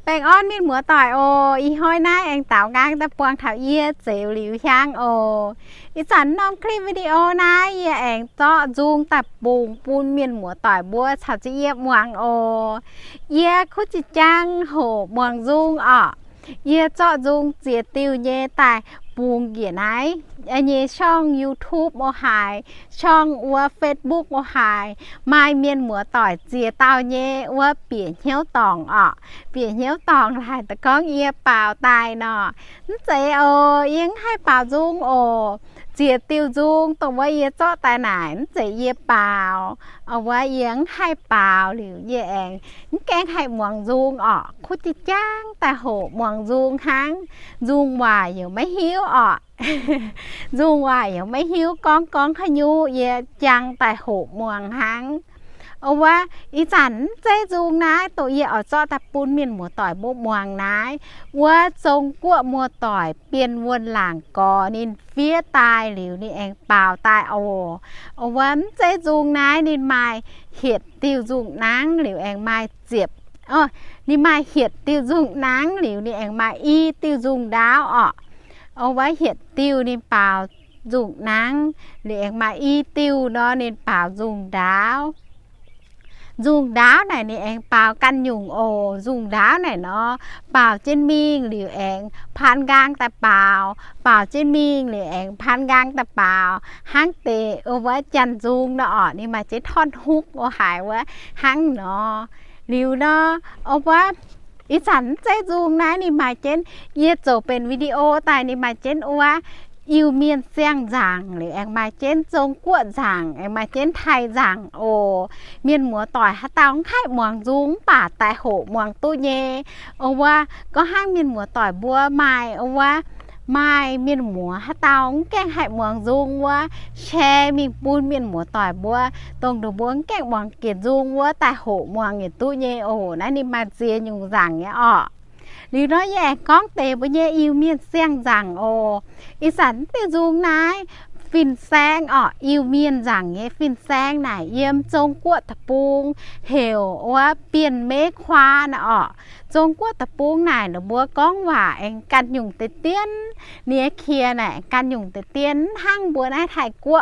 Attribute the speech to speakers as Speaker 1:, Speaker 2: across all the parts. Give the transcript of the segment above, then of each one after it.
Speaker 1: แปงอ้อนมีหมัวต่อยโออีห้อยหน้าแองเต่ากางตะปวงเถาเยี่ยเจียวหลิวช่างโออีสันน้องคลิปวิดีโอนะเยี่ยแองเจาะจุงตับปูงปูนเมียนหมัวต่อยบัวชาวจะเยี่ยมวงโอเยี่ยคุจิจังโหมวงจุงอ่ะเยี่ยเจาะจุงเจียติวเย่แต่ปูงเกี่ยไหนอันนี้ช่อง YouTube โมหายช่องอัว Facebook โมหายไม่เมียนหมัวต่อยเจียเต้าเย่อัวเปลี่ยนเหี้ยวตองอ่ะเปลี่ยนเหี้ยวตองหลายแต่ก้องเอียเปล่าตายเนาะนั่นเจโอยังให้เปล่าจุงโอเจียติวจุงตรงว่าเอียเจาะตายไหนนั่นเจเอียเปล่าเอาว่ายังให้เปล่าหรือเอียเองนั่นแกงให้หมวงจุงอ่ะคุจิจ้างแต่โหหมวงจุงทั้งจุงว่าอยู่ไม่หิวอ่ะจุงว่าอยู่ไม่หิวก้องขยูเอียจังแต่โหหมวงทั้งเอาว่าอีจันเจจุงนะตัวเอียเอาเจาะตะปูนเมียนหมัวต่อยบุบมวงนะว่าจงกัวมัวต่อยเปลี่ยนวนหลังกอนินเฟียตายหรือนี่เองเปล่าตายเอาว่าเจจุงนะนินไม้เห็ดติวจุงนังหรือเองไม้เจ็บนี่ไม้เห็ดติวจุงนังหรือนี่เองไม้อีติวจุงดาวเอาไว้เห็ดติวนี่เปล่าจุงนังหรือเองไม้อีติวเนาะนี่เปล่าจุงดาวdùng đá này nè em bảo căn dùng dùng đá này nó bảo trên miên liệu em phan gang ta bảo trên miên liệu em phan gang ta bảo hang tệ ở với chân dùng nó nhưng mà chỉ thon hút ở hải quá hang nó liệu nó ở vớiอีสันใจจูงนะนี่มาเจนเยี่ยโจเป็นวิดีโอแต่นี่มาเจนว่าอิวเมียนเสียงจังหรือแองมาเจนจงกวดจังแองมาเจนไทยจังเมียนหมัวต่อยฮัตตาของไข่หมวงจุงป่าแต่โหหมวงตู้เย่ว่าก็ห้างเมียนหมัวต่อยบัวไม้ว่าไม้เมียนหมัวฮัตตาของแกงไข่หมวงจุงว่าแช่มีปูนเมียนหมัวต่อยบัวตรงดูบัวแกงหมวงเกียรจุงว่าแต่โหหมวงเกียรตู้เย่นั่นนี่มาเจียอยู่จังเนี้ยหรือน้อยแย่ก้องเตะบ่แย่อิวเมียนเสียงจังอีสันติจูงนายฟินแซงอิวเมียนจังเงี้ยฟินแซงไหนเยี่ยมจงกวดตะปูงเหวว่าเปลี่ยนเมฆควานะจงกวดตะปูงไหนหรือบัวก้องว่าเองกันหยุ่งเตี้ยนเนี้ยเคลียไหนกันหยุ่งเตี้ยนห้างบัวได้ถ่ายกัว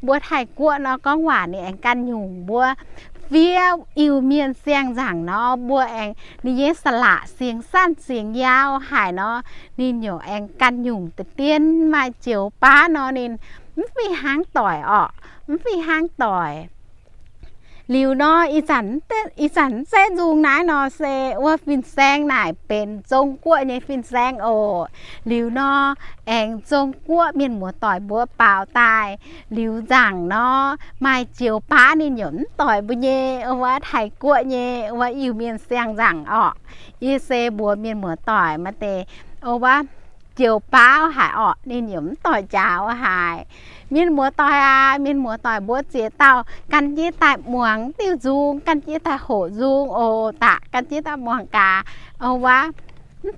Speaker 1: บัวถ่ายกัวเนาะก้องว่าเนี่ยเองกันหยุ่งบัวเวียอิวเมียนเสียงจังเนาะบัวเองนี่เยสละเสียงสั้นเสียงยาวหายเนาะนินอยู่เองกันหยุ่งแต่เตี้ยนมาเจียวป้าเนาะนินมันมีหางต่อยมันมีหางต่อยลิวเนาะอีสันเซจูงนายเนาะเซว่าฟินแซงไหนเป็นจงกัวเนี่ยฟินแซงลิวเนาะเองจงกัวเมียนหมัวต่อยบัวเปล่าตายลิวจังเนาะไม่เจียวป้านี่หยนต่อยบุเยว่าไทยกัวเยว่าอยู่เมียนแซงจังอีเซบัวเมียนหมัวต่อยมาเตว่าเจียวป้าหายนี่หยนต่อยเจ้าหายmiền múa tỏi miền múa tỏi búa chế tàu căn chia tại muỗng tiêu dung căn chia tại hổ dung tạ căn chia tại muỗng cáว่า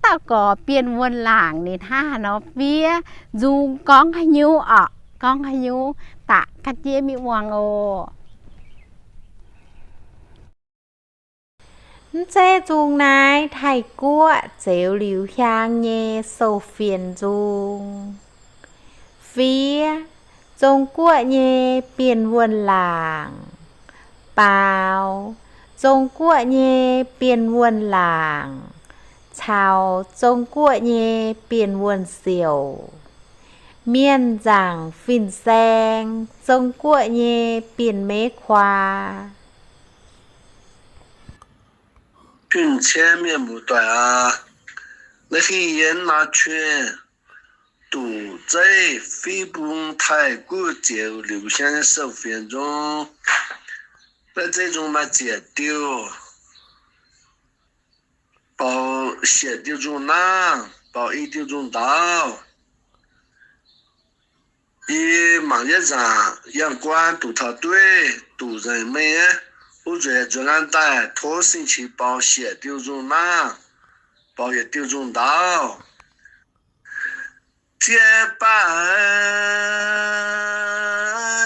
Speaker 1: tao có tiền nguồn làng nên ha nó phía dung con hay nhiêu con hay nhiêu tạ căn chia mi muỗng chế dung này thầy cua chéo liu 향 nhẹ sầu phiền dung phíaจงกั่วเย่เปลี่ยนวนหลางเปล่าจงกั่วเย่เปลี่ยนวนหลางชาวจงกั่วเย่เปลี่ยนวนเสี่ยวเมียนจังฟินแซงจงกั่วเย่เปลี่ยนเมฆควา
Speaker 2: 并前面不对那些人拿去堵在非不太过节留下的手分钟，那这种嘛解丢，包写丢种难，包一丢种到，一忙一场阳光堵他对堵人们，我觉得这样带拖星期包写丢种难，包也丢种到。结伴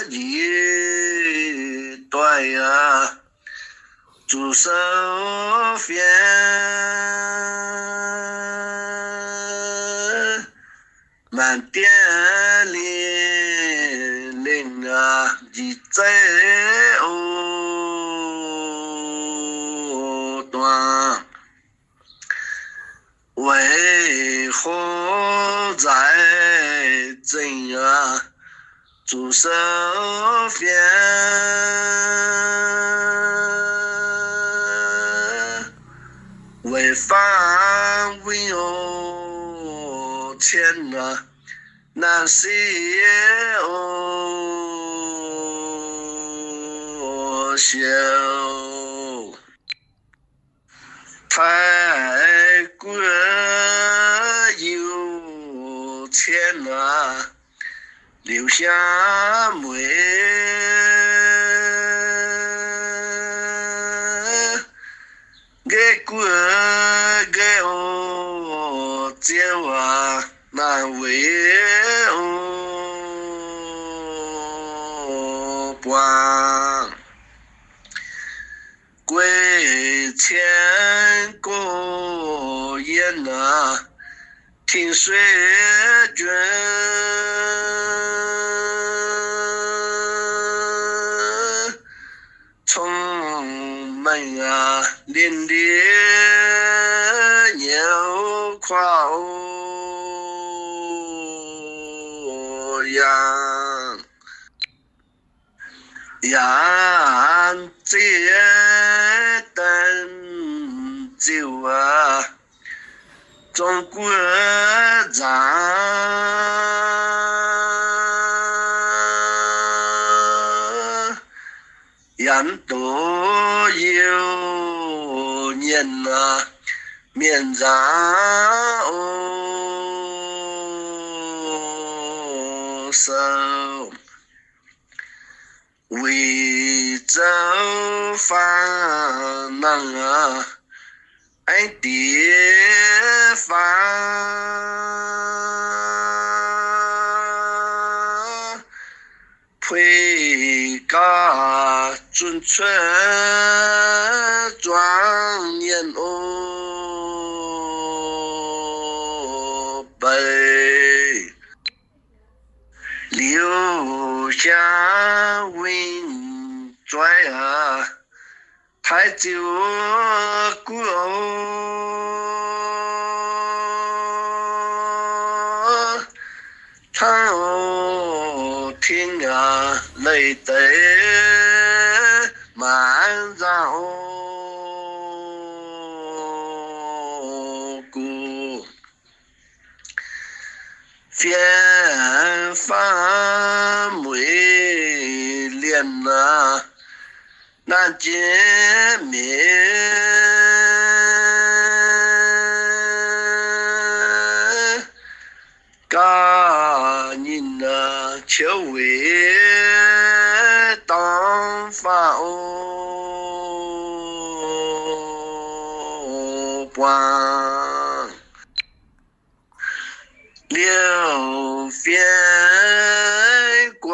Speaker 2: 一对呀，祝寿边，满点零零啊，一在哦端，为何在怎啊？祝寿边，为方为哦天啊，那些哦修，泰国有钱啊。留下美，给国给我叫啊难为哦帮，归前过眼啊，听水卷。充满啊，连连有夸哦样，样子等久啊，中国人都有年啊，面上哦手，为州方能啊，爱地方。配家准确庄严哦背，留下文拽啊，太久过哦，唱哦听啊。泪得满上骨，偏方美脸呐，难见面，家人呐求为。当法哦光，流边光，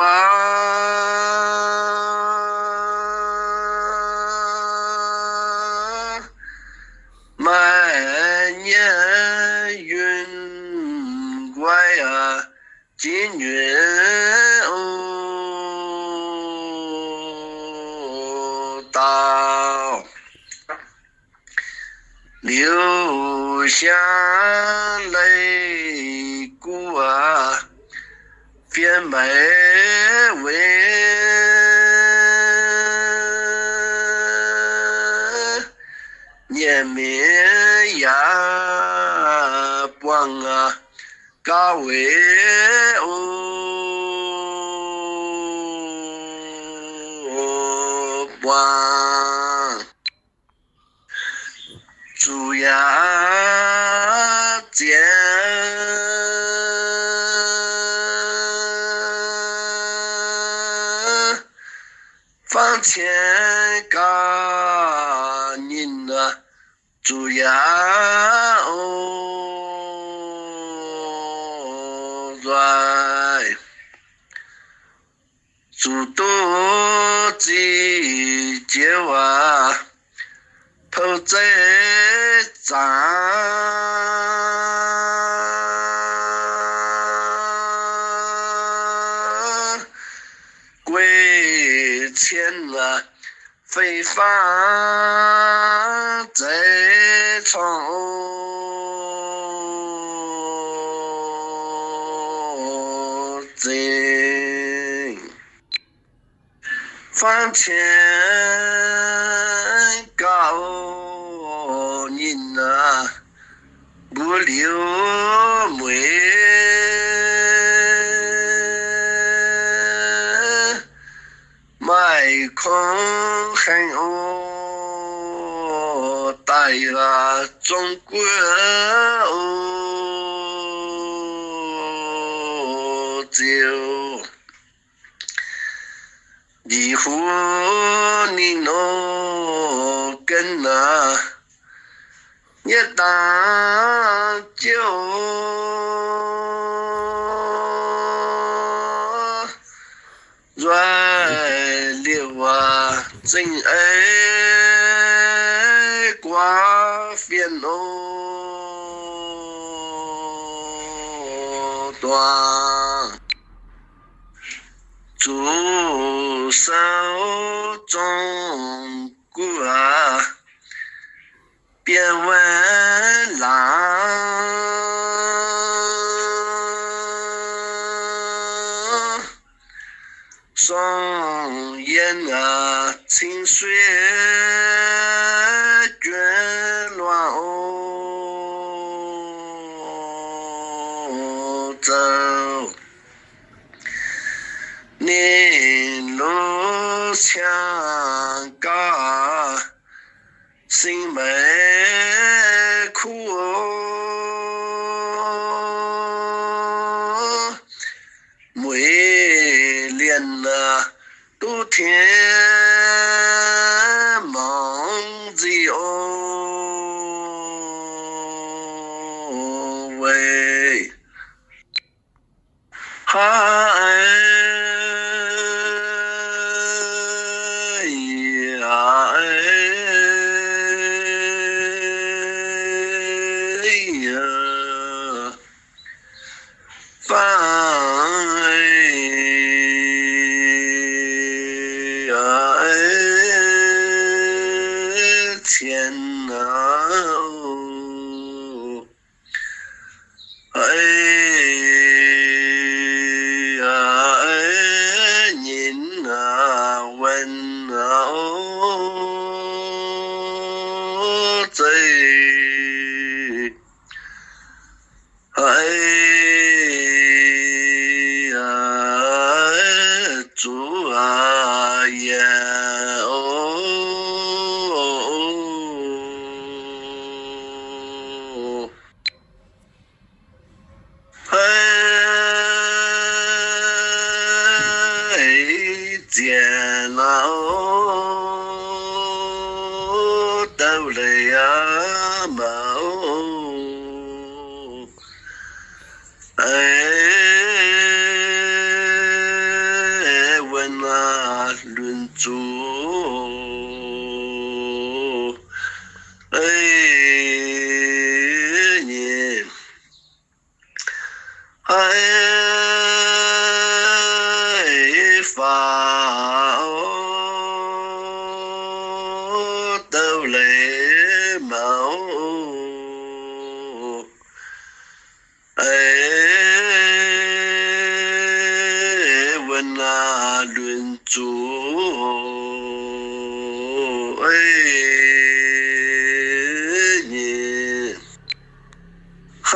Speaker 2: 满年云怪啊，金云哦。留下泪骨啊，变美味，年名呀帮啊，高位哦帮。主呀见房前个人啊，主呀哦在，主多几节啊。后再长。归前了，飞放在窗前，房前高人啊，不留美。麦空很哦，带了中国哦，就离婚你喏跟那也当就。软流啊，真爱挂烦哦，断左手中国啊，变温郎。双眼啊，清水卷乱哦，走年路强嘎，心没苦哦，每年了都天忙着哦喂，嗨呀呀，放天啊哦，哎呀哎人啊问啊哦这哎呀主啊也哦，哎见了哦，都来呀嘛哦，哎问啊论主，哎你。哎，发哦，都来嘛哦，哎，问那论主，哎，你，嗨。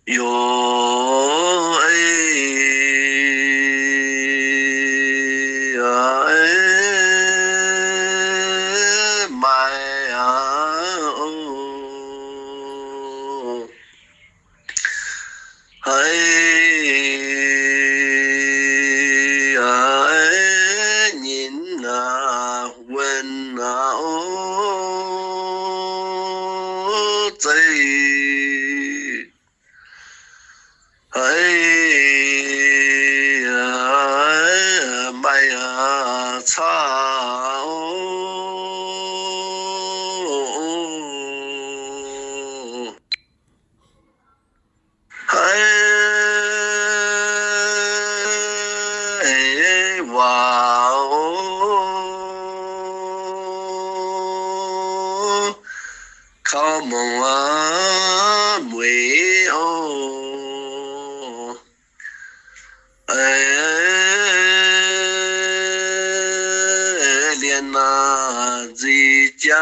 Speaker 2: 哟哎呀哎，妈呀哦，哎呀哎，人啊问啊哦。在，哎呀，妈呀，操！哎，哇哦，靠梦啊，没哦，哎，连那自家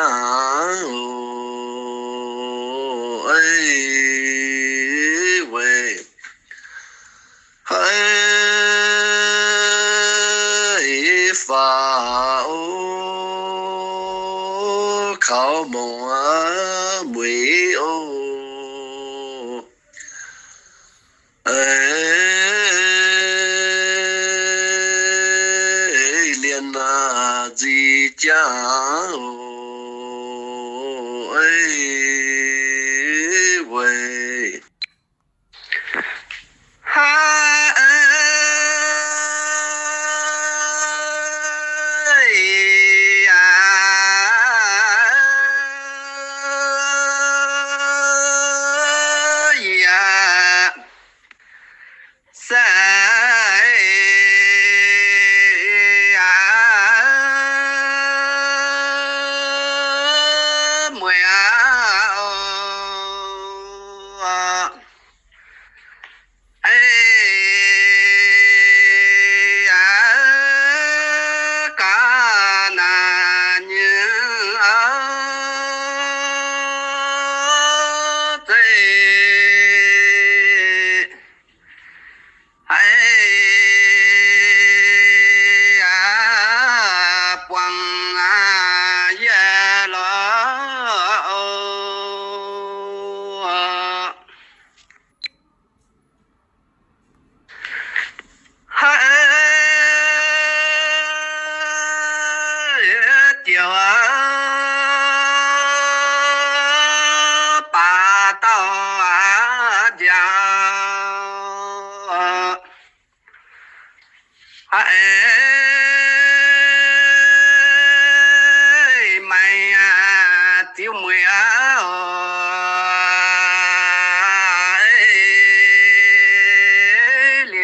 Speaker 2: 哦，哎喂。嗨法哦，靠梦啊没哦，哎，连那自家哦，哎喂。哎呀，塞呀，么呀哦。哎呀，嘎那年啊，在哎呀，光啊耶了哦。嗨，掉啊，把刀啊讲，哎，妈呀，丢妹啊，哎，脸。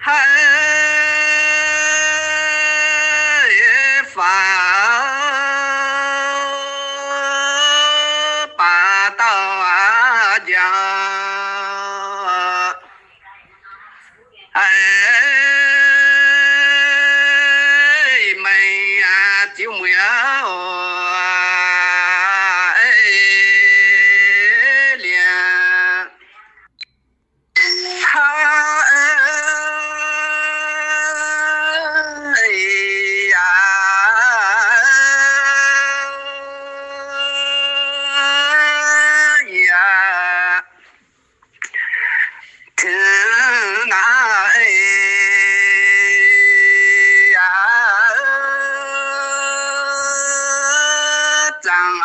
Speaker 2: 嗨，法把道啊讲，哎，妹呀，就妹呀，哦，哎，脸。哎呀呀，天哪哎呀，长啊！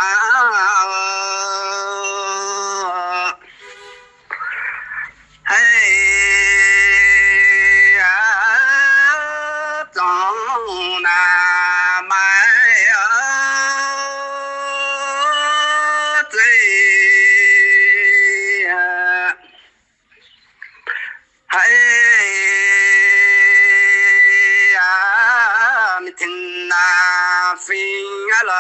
Speaker 2: 哎呀，总那买呀，这呀，哎呀，你听那飞呀了。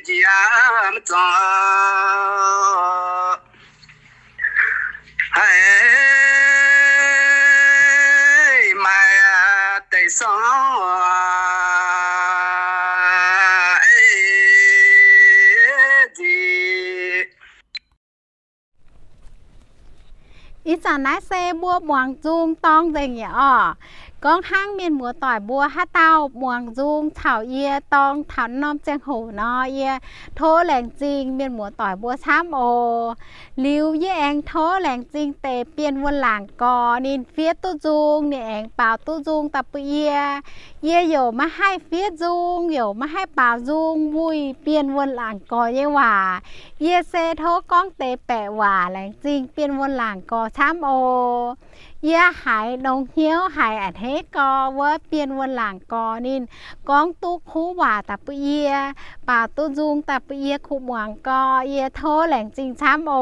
Speaker 2: giam cho hay mai tay sống
Speaker 1: อีสานนายเซบัวบวงจุงต้องเดงอย่าอ้อกองห้างเมียนหมัวต่อยบัวฮัตเต้าบวงจุงเถาเอียตองเถาน้อมเจียงหูนอเอียโทแหลงจริงเมียนหมัวต่อยบัวช้ำโอลิวเยแองโทแหลงจริงเตเปลี่ยนวันหลังกอนินเฟียตู้จุงเนี่ยแองเปล่าตู้จุงตะปุเอียเย่อยู่มาให้เฟียจุงอยู่มาให้เปล่าจุงวุยเปลี่ยนวันหลังกอเยว่าเยเซโทก้องเตแปะว่าแหลงจริงเปลี่ยนวันหลังกอช้ำโอเย่หายดงเหี้ยวหายอัดเฮกอเว่าเปลี่ยนวันหลังกอนินก้องตุกคู่ว่าตะปุเอียป่าตู้จุงตะปุเอียคู่หวังกอเย่โทแหลงจริงช้ำโอ